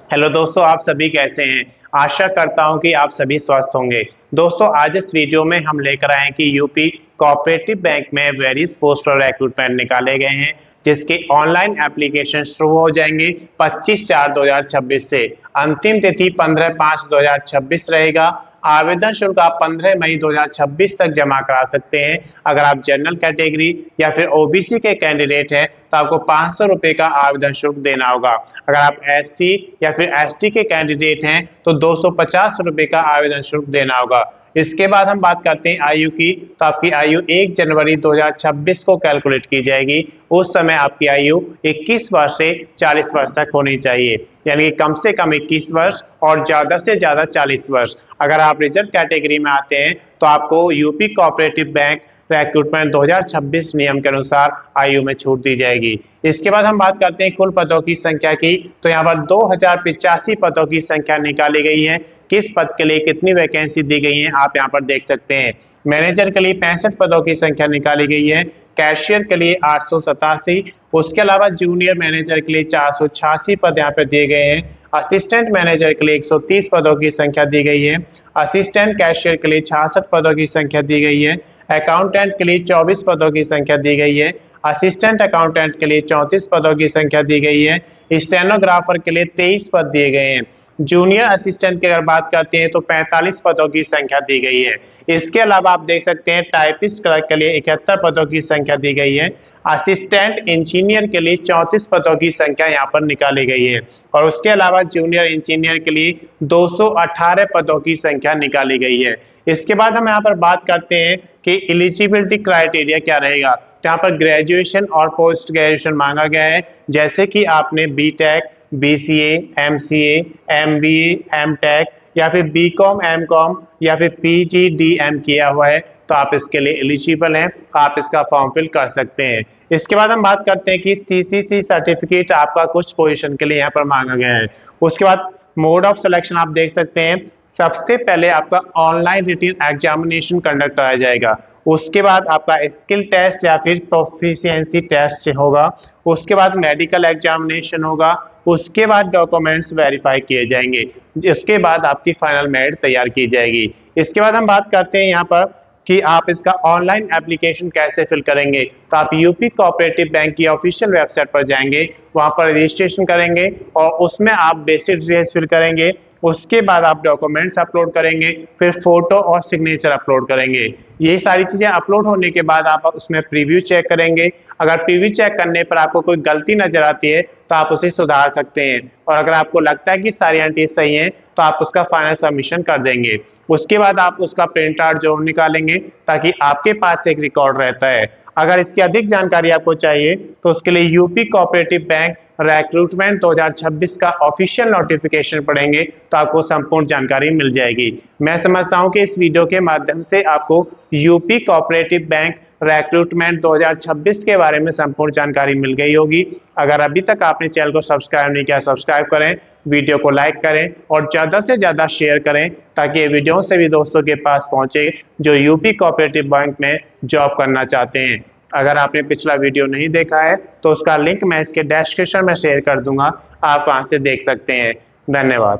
Hello दोस्तों, आप सभी कैसे हैं। आशा करता हूं कि आप सभी स्वस्थ होंगे। दोस्तों, आज इस वीडियो में हम लेकर आए हैं कि यूपी कोऑपरेटिव बैंक में वेरियस पोस्ट और रिक्रूटमेंट निकाले गए हैं, जिसके ऑनलाइन एप्लीकेशन शुरू हो जाएंगे 25/4/2026 से। अंतिम तिथि 15/5/2026 रहेगा। आवेदन शुल्क आप 15 मई 2026 तक जमा करा सकते हैं। अगर आप जनरल कैटेगरी या फिर ओबीसी के कैंडिडेट हैं तो आपको 500 रुपये का आवेदन शुल्क देना होगा। अगर आप एससी या फिर एसटी के कैंडिडेट हैं तो 250 रुपये का आवेदन शुल्क देना होगा। इसके बाद हम बात करते हैं आयु की, तो आपकी आयु 1 जनवरी 2026 को कैलकुलेट की जाएगी। उस समय आपकी आयु 21 वर्ष से 40 वर्ष तक होनी चाहिए, यानी कि कम से कम 21 वर्ष और ज़्यादा से ज़्यादा 40 वर्ष। अगर आप रिजर्व कैटेगरी में आते हैं तो आपको यूपी कोऑपरेटिव बैंक रिक्रूटमेंट 2026 नियम के अनुसार आयु में छूट दी जाएगी। इसके बाद हम बात करते हैं कुल पदों की संख्या की, तो यहाँ पर 2085 पदों की संख्या निकाली गई है। किस पद के लिए कितनी वैकेंसी दी गई है आप यहाँ पर देख सकते हैं। मैनेजर के लिए 65 पदों की संख्या निकाली गई है। कैशियर के लिए 887, उसके अलावा जूनियर मैनेजर के लिए 486 पद यहाँ पे दिए गए हैं। असिस्टेंट मैनेजर के लिए 130 पदों की संख्या दी गई है। असिस्टेंट कैशियर के लिए 66 पदों की संख्या दी गई है। अकाउंटेंट के लिए 24 पदों की संख्या दी गई है। असिस्टेंट अकाउंटेंट के लिए 34 पदों की संख्या दी गई है। स्टेनोग्राफर के लिए 23 पद दिए गए हैं। जूनियर असिस्टेंट की अगर बात करते हैं तो 45 पदों की संख्या दी गई है। इसके अलावा आप देख सकते हैं टाइपिस्ट क्लर्क के लिए 71 पदों की संख्या दी गई है। असिस्टेंट इंजीनियर के लिए 34 पदों की संख्या यहाँ पर निकाली गई है। और उसके अलावा जूनियर इंजीनियर के लिए 218 पदों की संख्या निकाली गई है। इसके बाद हम यहाँ पर बात करते हैं कि एलिजिबिलिटी क्राइटेरिया क्या रहेगा। यहाँ पर ग्रेजुएशन और पोस्ट ग्रेजुएशन मांगा गया है, जैसे कि आपने BTech, BCA, MCA, MBA, MTech या फिर बीकॉम, एमकॉम या फिर पीजीडीएम किया हुआ है तो आप इसके लिए एलिजिबल हैं, आप इसका फॉर्म फिल कर सकते हैं। इसके बाद हम बात करते हैं कि सीसीसी सर्टिफिकेट आपका कुछ पोजीशन के लिए यहाँ पर मांगा गया है। उसके बाद मोड ऑफ सिलेक्शन आप देख सकते हैं। सबसे पहले आपका ऑनलाइन रिटन एग्जामिनेशन कंडक्ट कराया जाएगा। उसके बाद आपका स्किल टेस्ट या फिर प्रोफिशिएंसी टेस्ट होगा। उसके बाद मेडिकल एग्जामिनेशन होगा। उसके बाद डॉक्यूमेंट्स वेरीफाई किए जाएंगे। इसके बाद आपकी फाइनल मेरिट तैयार की जाएगी। इसके बाद हम बात करते हैं यहाँ पर कि आप इसका ऑनलाइन एप्लीकेशन कैसे फिल करेंगे। तो आप यूपी कोऑपरेटिव बैंक की ऑफिशियल वेबसाइट पर जाएंगे, वहां पर रजिस्ट्रेशन करेंगे और उसमें आप बेसिक डिटेल्स फिल करेंगे। उसके बाद आप डॉक्यूमेंट्स अपलोड करेंगे, फिर फोटो और सिग्नेचर अपलोड करेंगे। ये सारी चीजें अपलोड होने के बाद आप उसमें प्रीव्यू चेक करेंगे। अगर प्रीव्यू चेक करने पर आपको कोई गलती नजर आती है तो आप उसे सुधार सकते हैं, और अगर आपको लगता है कि सारी एंट्रीज सही हैं तो आप उसका फाइनल सबमिशन कर देंगे। उसके बाद आप उसका प्रिंट आउट जरूर निकालेंगे ताकि आपके पास एक रिकॉर्ड रहता है। अगर इसकी अधिक जानकारी आपको चाहिए तो उसके लिए यूपी कोऑपरेटिव बैंक रिक्रूटमेंट 2026 का ऑफिशियल नोटिफिकेशन पढ़ेंगे तो आपको संपूर्ण जानकारी मिल जाएगी। मैं समझता हूं कि इस वीडियो के माध्यम से आपको यूपी कोऑपरेटिव बैंक रिक्रूटमेंट 2026 के बारे में संपूर्ण जानकारी मिल गई होगी। अगर अभी तक आपने चैनल को सब्सक्राइब नहीं किया, सब्सक्राइब करें, वीडियो को लाइक करें और ज़्यादा से ज़्यादा शेयर करें ताकि ये वीडियो सभी दोस्तों के पास पहुंचे जो यूपी कोऑपरेटिव बैंक में जॉब करना चाहते हैं। अगर आपने पिछला वीडियो नहीं देखा है तो उसका लिंक मैं इसके डिस्क्रिप्शन में शेयर कर दूंगा, आप वहां से देख सकते हैं। धन्यवाद।